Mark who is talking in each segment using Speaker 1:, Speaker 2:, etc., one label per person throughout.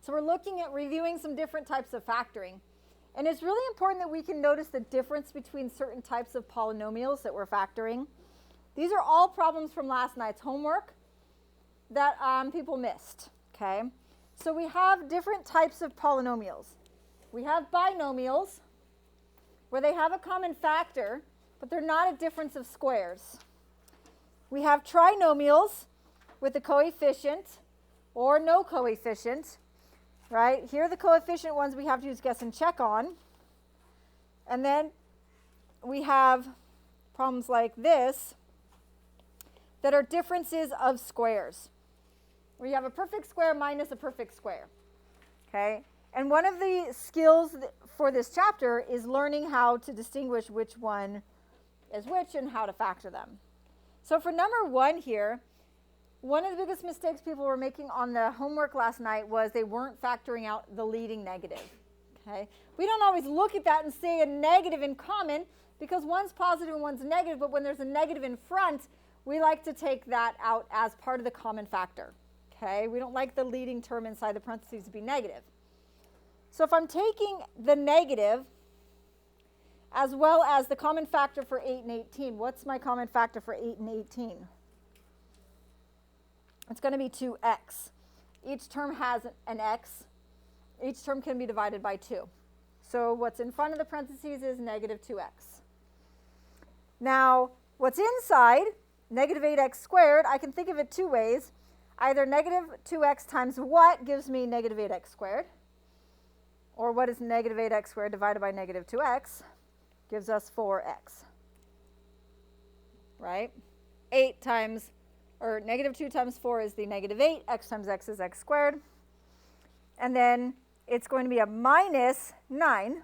Speaker 1: So we're looking at reviewing some different types of factoring. And it's really important that we can notice the difference between certain types of polynomials that we're factoring. These are all problems from last night's homework that people missed, okay? So we have different types of polynomials. We have binomials, where they have a common factor, but they're not a difference of squares. We have trinomials with a coefficient or no coefficient, right? Here are the coefficient ones we have to use guess and check on. And then we have problems like this that are differences of squares, where you have a perfect square minus a perfect square, okay? And one of the skills for this chapter is learning how to distinguish which one is which and how to factor them. So for number 1 here, one of the biggest mistakes people were making on the homework last night was they weren't factoring out the leading negative, okay? We don't always look at that and say a negative in common because one's positive and one's negative, but when there's a negative in front, we like to take that out as part of the common factor, okay? We don't like the leading term inside the parentheses to be negative. So if I'm taking the negative as well as the common factor for 8 and 18, what's my common factor for 8 and 18? It's going to be 2x. Each term has an x. Each term can be divided by 2. So what's in front of the parentheses is negative 2x. Now, what's inside, negative 8x squared, I can think of it 2 ways. Either negative 2x times what gives me negative 8x squared, or what is negative 8x squared divided by negative 2x gives us 4x, right? 8 times, or negative 2 times 4 is the negative 8, x times x is x squared. And then it's going to be a minus 9,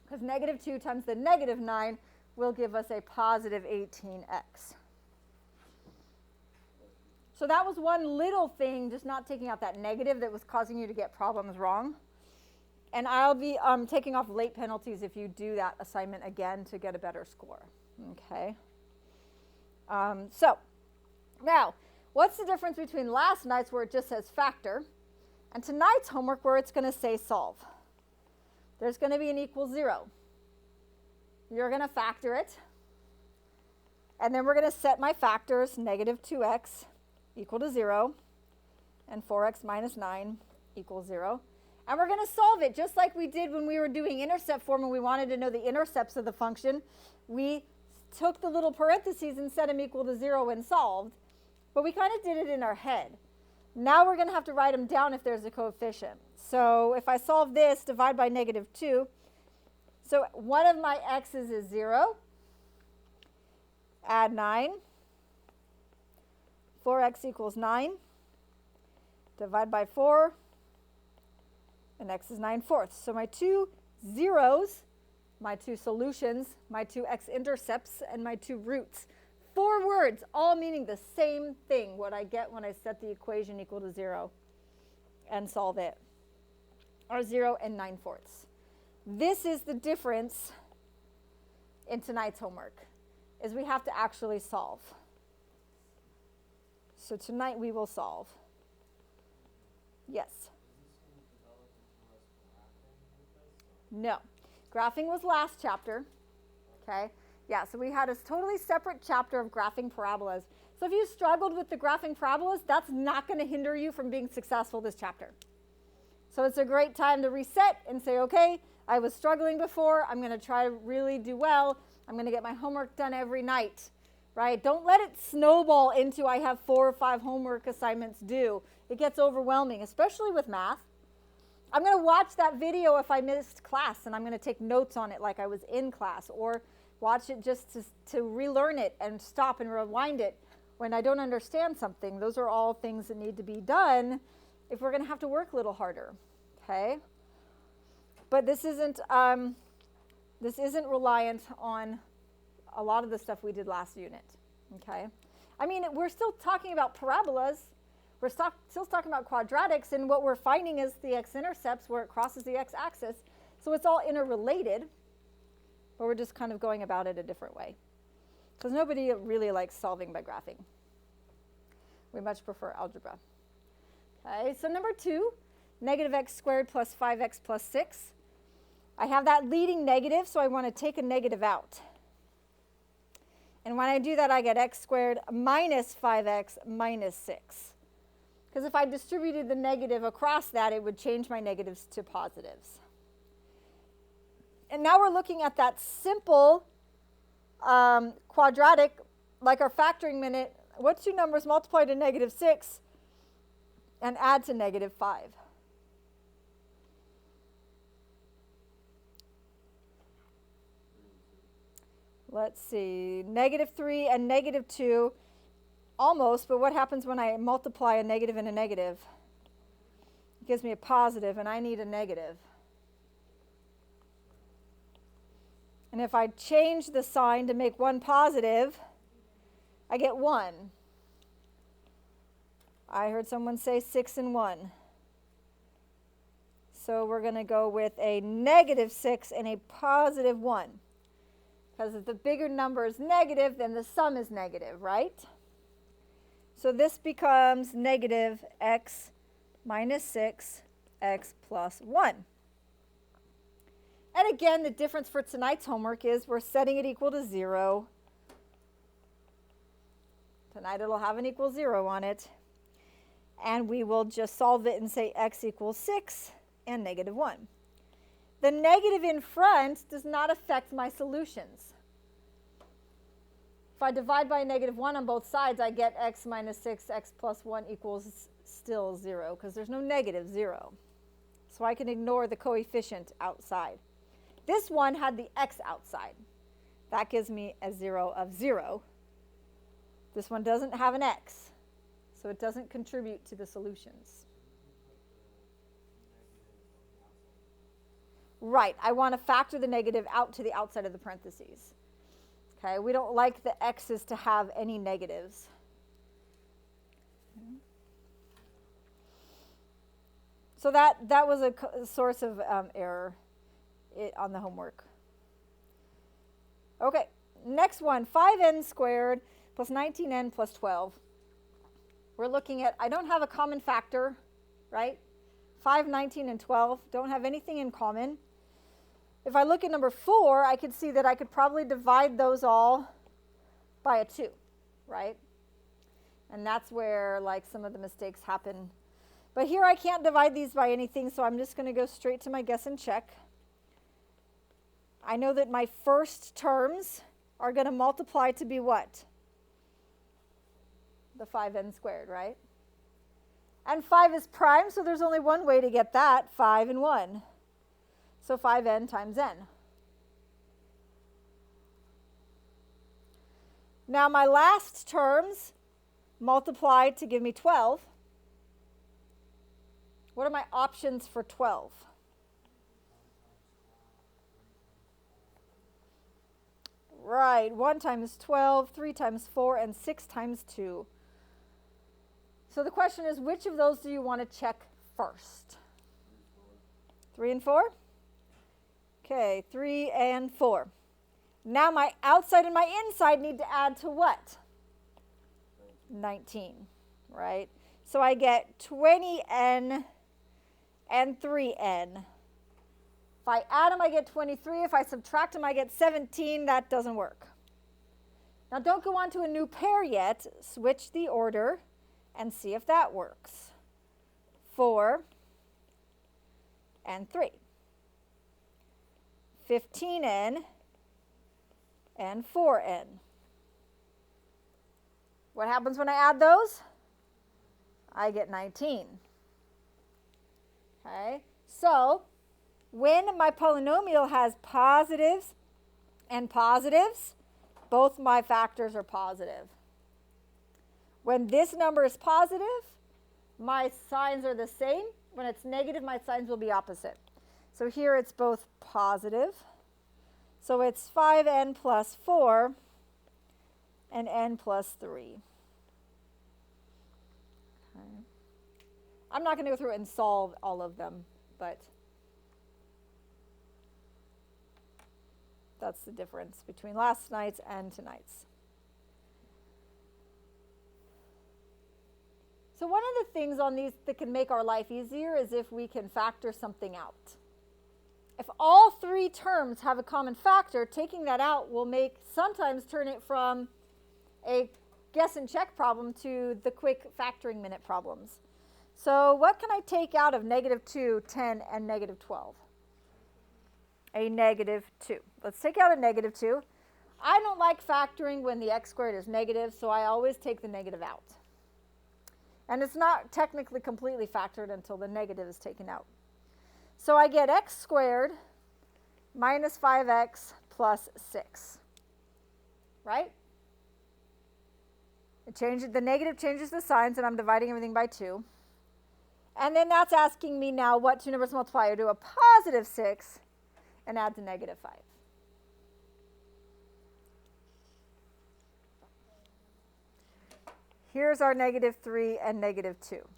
Speaker 1: because negative 2 times the negative 9 will give us a positive 18x. So that was one little thing, just not taking out that negative, that was causing you to get problems wrong. And I'll be taking off late penalties if you do that assignment again to get a better score, okay? So now, what's the difference between last night's where it just says factor and tonight's homework where it's going to say solve? There's going to be an equal 0. You're going to factor it. And then we're going to set my factors, negative 2x equal to 0, and 4x minus 9 equals 0. And we're going to solve it just like we did when we were doing intercept form and we wanted to know the intercepts of the function. We took the little parentheses and set them equal to 0 and solved. But we kind of did it in our head. Now we're going to have to write them down if there's a coefficient. So if I solve this, divide by negative 2. So one of my x's is 0. Add 9. 4x equals 9. Divide by 4. And x is 9/4. So my 2 zeros, my 2 solutions, my 2 x-intercepts, and my 2 roots. 4 words, all meaning the same thing, what I get when I set the equation equal to 0 and solve it, are 0 and 9/4. This is the difference in tonight's homework, is we have to actually solve. So tonight we will solve. Yes? No. Graphing was last chapter, okay? Yeah, so we had a totally separate chapter of graphing parabolas. So if you struggled with the graphing parabolas, that's not going to hinder you from being successful this chapter. So it's a great time to reset and say, okay, I was struggling before. I'm going to try to really do well. I'm going to get my homework done every night, right? Don't let it snowball into I have 4 or 5 homework assignments due. It gets overwhelming, especially with math. I'm going to watch that video if I missed class, and I'm going to take notes on it like I was in class, or watch it just to relearn it and stop and rewind it when I don't understand something. Those are all things that need to be done if we're going to have to work a little harder, okay? But this isn't reliant on a lot of the stuff we did last unit, okay? I mean, we're still talking about parabolas. We're still talking about quadratics, and what we're finding is the x-intercepts where it crosses the x-axis. So it's all interrelated, but we're just kind of going about it a different way. Because nobody really likes solving by graphing. We much prefer algebra. Okay, so number 2, negative x squared plus 5x plus 6. I have that leading negative, so I want to take a negative out. And when I do that, I get x squared minus 5x minus 6. Because if I distributed the negative across that, it would change my negatives to positives. And now we're looking at that simple quadratic, like our factoring minute. What's two numbers multiply to negative 6 and add to negative 5? Let's see, negative 3 and negative 2, almost, but what happens when I multiply a negative and a negative? It gives me a positive, and I need a negative. And if I change the sign to make one positive, I get 1. I heard someone say 6 and 1. So we're going to go with a negative 6 and a positive 1. Because if the bigger number is negative, then the sum is negative, right? So this becomes negative x minus 6, x plus 1. And again, the difference for tonight's homework is we're setting it equal to 0. Tonight it'll have an equal 0 on it. And we will just solve it and say x equals 6 and negative 1. The negative in front does not affect my solutions. If I divide by a negative 1 on both sides, I get x minus 6, x plus 1 equals still 0, because there's no negative 0. So I can ignore the coefficient outside. This one had the x outside. That gives me a 0 of 0. This one doesn't have an x, so it doesn't contribute to the solutions. Right, I want to factor the negative out to the outside of the parentheses. Okay, we don't like the x's to have any negatives. So that was a source of error on the homework. Okay, next one, 5n squared plus 19n plus 12. We're looking at, I don't have a common factor, right? 5, 19, and 12 don't have anything in common. If I look at number 4, I could see that I could probably divide those all by a 2, right? And that's where like some of the mistakes happen. But here I can't divide these by anything, so I'm just going to go straight to my guess and check. I know that my first terms are going to multiply to be what? The 5n squared, right? And 5 is prime, so there's only one way to get that, 5 and 1. So 5n times n. Now my last terms multiply to give me 12. What are my options for 12? Right, 1 times 12, 3 times 4, and 6 times 2. So the question is, which of those do you want to check first? 3 and 4? Okay, 3 and 4. Now my outside and my inside need to add to what? 19, right? So I get 20n and 3n. If I add them, I get 23. If I subtract them, I get 17. That doesn't work. Now don't go on to a new pair yet. Switch the order and see if that works. 4 and 3. 15n and 4n. What happens when I add those? I get 19. Okay, so when my polynomial has positives and positives, both my factors are positive. When this number is positive, my signs are the same. When it's negative, my signs will be opposite. So here it's both positive. So it's 5n plus 4 and n plus 3. Okay. I'm not going to go through and solve all of them, but that's the difference between last night's and tonight's. So one of the things on these that can make our life easier is if we can factor something out. If all three terms have a common factor, taking that out will sometimes turn it from a guess and check problem to the quick factoring minute problems. So what can I take out of -2, 10, and -12? A -2. Let's take out a -2. I don't like factoring when the x squared is negative, so I always take the negative out. And it's not technically completely factored until the negative is taken out. So I get x squared minus 5x plus 6, right? The negative changes the signs, and I'm dividing everything by 2. And then that's asking me now what two numbers multiply. I do a positive 6 and add to -5. Here's our -3 and -2.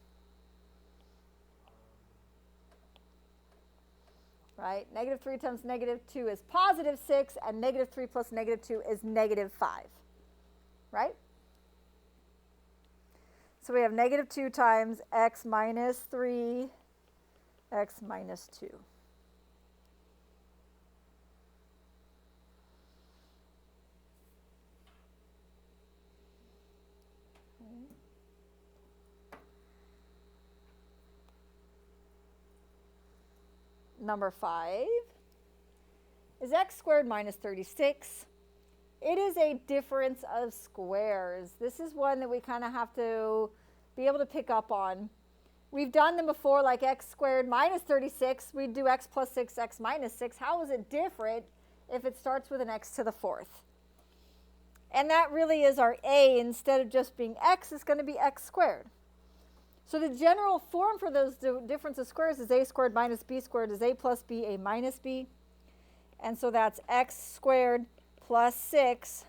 Speaker 1: Right? -3 times -2 is positive 6, and -3 plus -2 is -5. Right? So we have -2 times x minus 3, x minus 2. Number 5 is x squared minus 36. It is a difference of squares. This is one that we kind of have to be able to pick up on. We've done them before, like x squared minus 36. We'd do x plus 6, x minus 6. How is it different if it starts with an x to the 4th? And that really is our a. Instead of just being x, it's going to be x squared. So the general form for those difference of squares is a squared minus b squared is a plus b, a minus b. And so that's x squared plus 6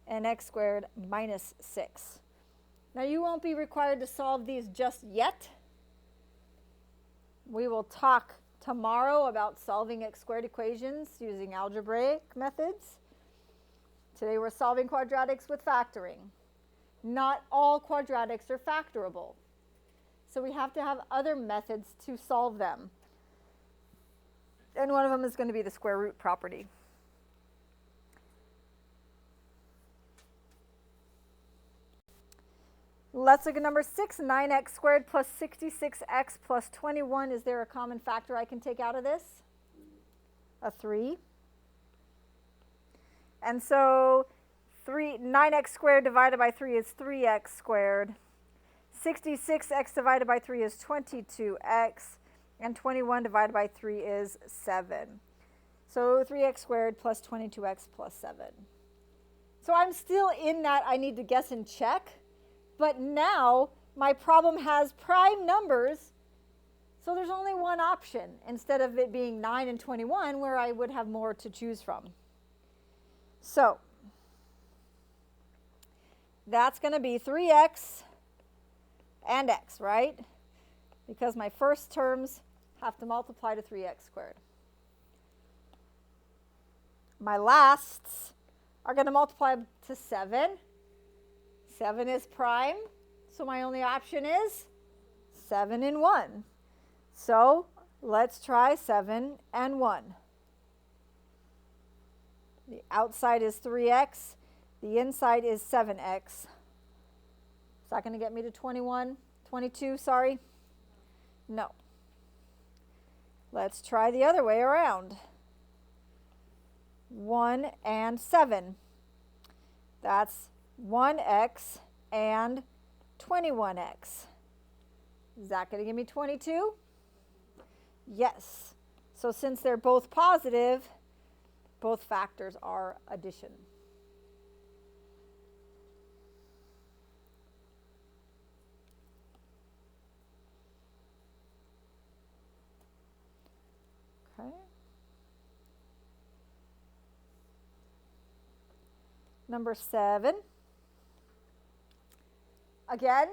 Speaker 1: and x squared minus 6. Now you won't be required to solve these just yet. We will talk tomorrow about solving x squared equations using algebraic methods. Today we're solving quadratics with factoring. Not all quadratics are factorable. So we have to have other methods to solve them. And one of them is going to be the square root property. Let's look at number 6, 9x squared plus 66x plus 21. Is there a common factor I can take out of this? A 3. And so 9x squared divided by 3 is 3x squared. 66x divided by 3 is 22x. And 21 divided by 3 is 7. So 3x squared plus 22x plus 7. So I'm still in that I need to guess and check. But now my problem has prime numbers. So there's only one option instead of it being 9 and 21 where I would have more to choose from. So that's going to be 3x and x, right? Because my first terms have to multiply to 3x squared. My lasts are going to multiply to 7. 7 is prime, so my only option is 7 and 1. So let's try 7 and 1. The outside is 3x. The inside is 7x. Is that going to get me to 22, sorry? No. Let's try the other way around. 1 and 7. That's 1x and 21x. Is that going to give me 22? Yes. So since they're both positive, both factors are addition. Okay. Number 7. Again,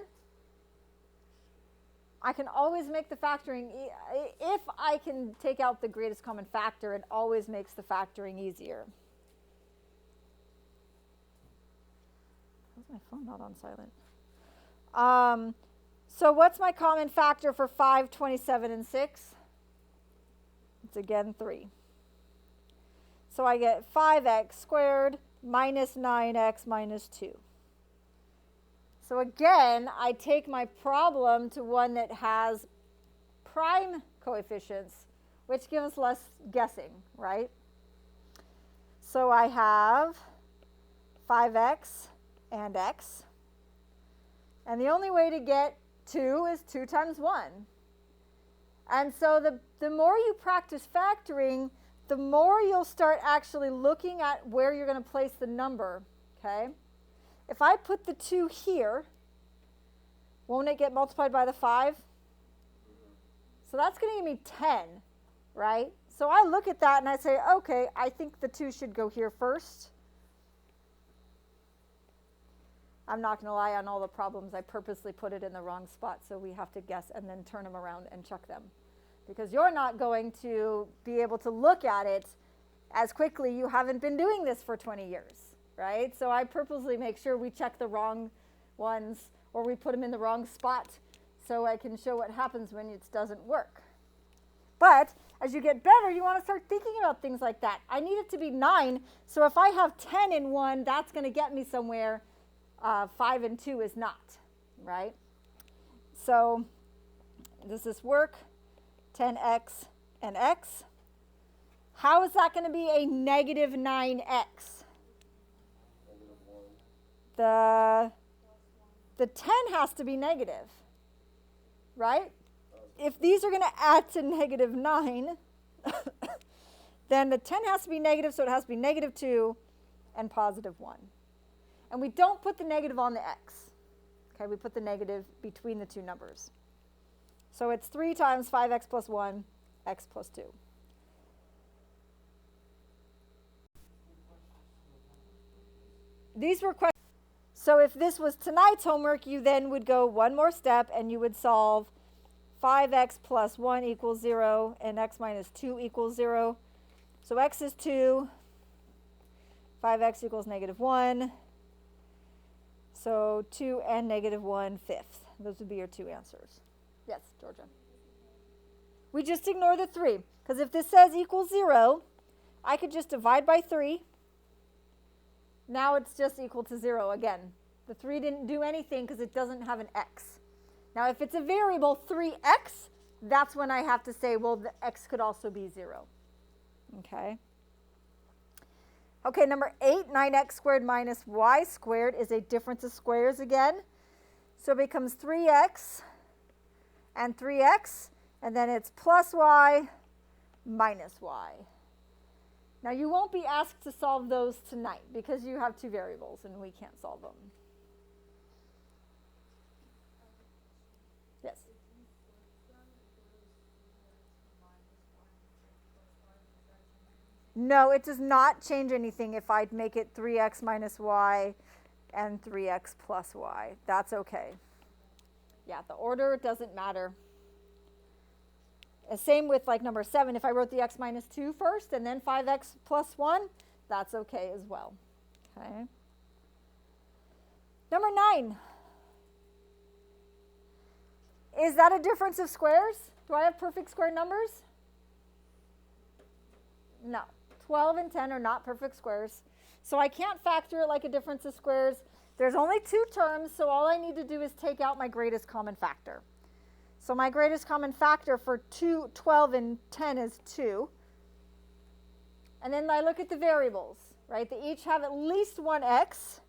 Speaker 1: I can always make the factoring, if I can take out the greatest common factor, it always makes the factoring easier. Why is my phone not on silent? So what's my common factor for 5, 27, and 6? It's again 3. So I get 5x squared minus 9x minus 2. So again, I take my problem to one that has prime coefficients, which gives us less guessing, right? So I have 5x and x. And the only way to get 2 is 2 times 1. And so the more you practice factoring, the more you'll start actually looking at where you're going to place the number, okay? If I put the 2 here, won't it get multiplied by the 5? So that's going to give me 10, right? So I look at that and I say, okay, I think the 2 should go here first. I'm not going to lie, on all the problems, I purposely put it in the wrong spot, so we have to guess and then turn them around and check them. Because you're not going to be able to look at it as quickly. You haven't been doing this for 20 years, right? So I purposely make sure we check the wrong ones or we put them in the wrong spot so I can show what happens when it doesn't work. But as you get better, you want to start thinking about things like that. I need it to be 9, so if I have 10 in one, that's going to get me somewhere. 5 and 2 is not, right? So does this work? 10x and x. How is that going to be a negative 9x? The 10 has to be negative, right? If these are going to add to negative 9, then the 10 has to be negative, so it has to be negative 2 and positive 1. And we don't put the negative on the x. Okay, we put the negative between the two numbers. So it's 3 times 5x plus 1, x plus 2. These were questions. So if this was tonight's homework, you then would go one more step and you would solve 5x plus 1 equals 0 and x minus 2 equals 0. So x is 2, 5x equals negative 1. So 2 and negative 1/5. Those would be your two answers. Yes, Georgia. We just ignore the 3. Because if this says equals 0, I could just divide by 3. Now it's just equal to 0 again. The 3 didn't do anything because it doesn't have an x. Now if it's a variable 3x, that's when I have to say, well, the x could also be 0. Okay. Okay, number 8, 9x squared minus y squared is a difference of squares again. So it becomes 3x and 3x, and then it's plus y minus y. Now you won't be asked to solve those tonight because you have 2 variables and we can't solve them. Yes? No, it does not change anything if I make it 3x minus y and 3x plus y. That's okay. Yeah, the order doesn't matter. Same with like number 7. If I wrote the x minus 2 first and then 5x plus 1, that's okay as well. Okay. Number 9. Is that a difference of squares? Do I have perfect square numbers? No. 12 and 10 are not perfect squares. So I can't factor it like a difference of squares. There's only 2 terms, so all I need to do is take out my greatest common factor. So my greatest common factor for 12 and 10 is 2. And then I look at the variables, right? They each have at least one x,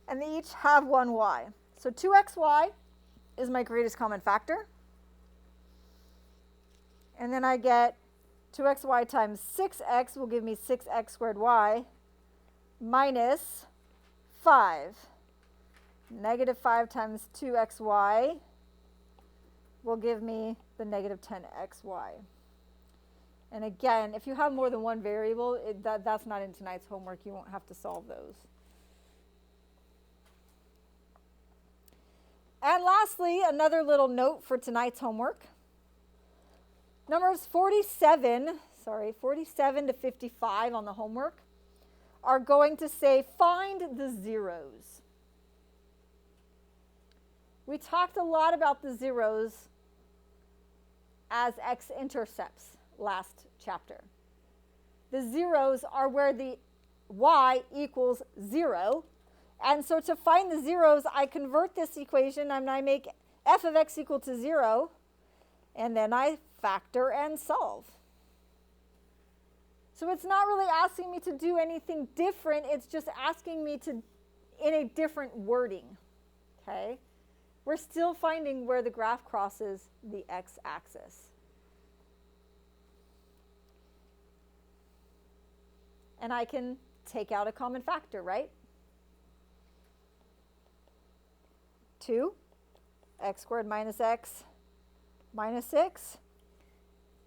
Speaker 1: and they each have one y. So 2xy is my greatest common factor. And then I get 2xy times 6x will give me 6x squared y minus 5. Negative 5 times 2xy will give me the negative 10xy. And again, if you have more than one variable, that's not in tonight's homework. You won't have to solve those. And lastly, another little note for tonight's homework. Numbers 47 to 55 on the homework are going to say find the zeros. We talked a lot about the zeros as x-intercepts last chapter. The zeros are where the y equals 0. And so to find the zeros, I convert this equation and I make f of x equal to 0. And then I factor and solve. So it's not really asking me to do anything different. It's just asking me to, in a different wording. Okay? We're still finding where the graph crosses the x-axis. And I can take out a common factor, right? 2, x squared minus x minus 6.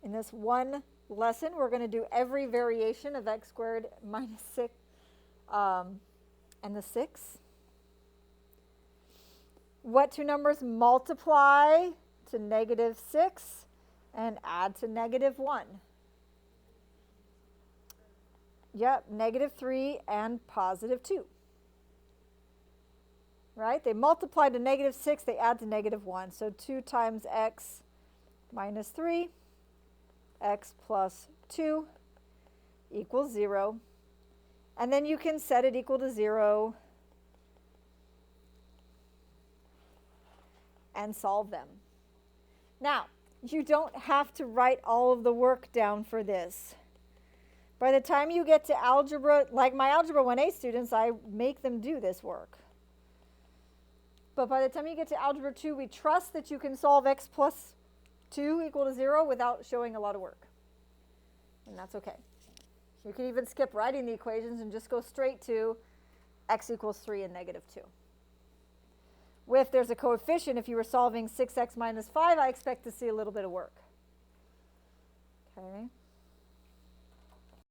Speaker 1: In this one lesson, we're going to do every variation of x squared minus 6 and the 6. What two numbers multiply to negative 6 and add to negative 1? Yep, negative 3 and positive 2. Right? They multiply to negative 6, they add to negative 1. So 2 times x minus 3, x plus 2 equals 0. And then you can set it equal to 0 and solve them. Now, you don't have to write all of the work down for this. By the time you get to algebra, like my Algebra 1A students, I make them do this work. But by the time you get to Algebra 2, we trust that you can solve x plus 2 equal to 0 without showing a lot of work. And that's okay. You can even skip writing the equations and just go straight to x equals 3 and negative 2. If there's a coefficient, if you were solving 6x minus 5, I expect to see a little bit of work. Okay.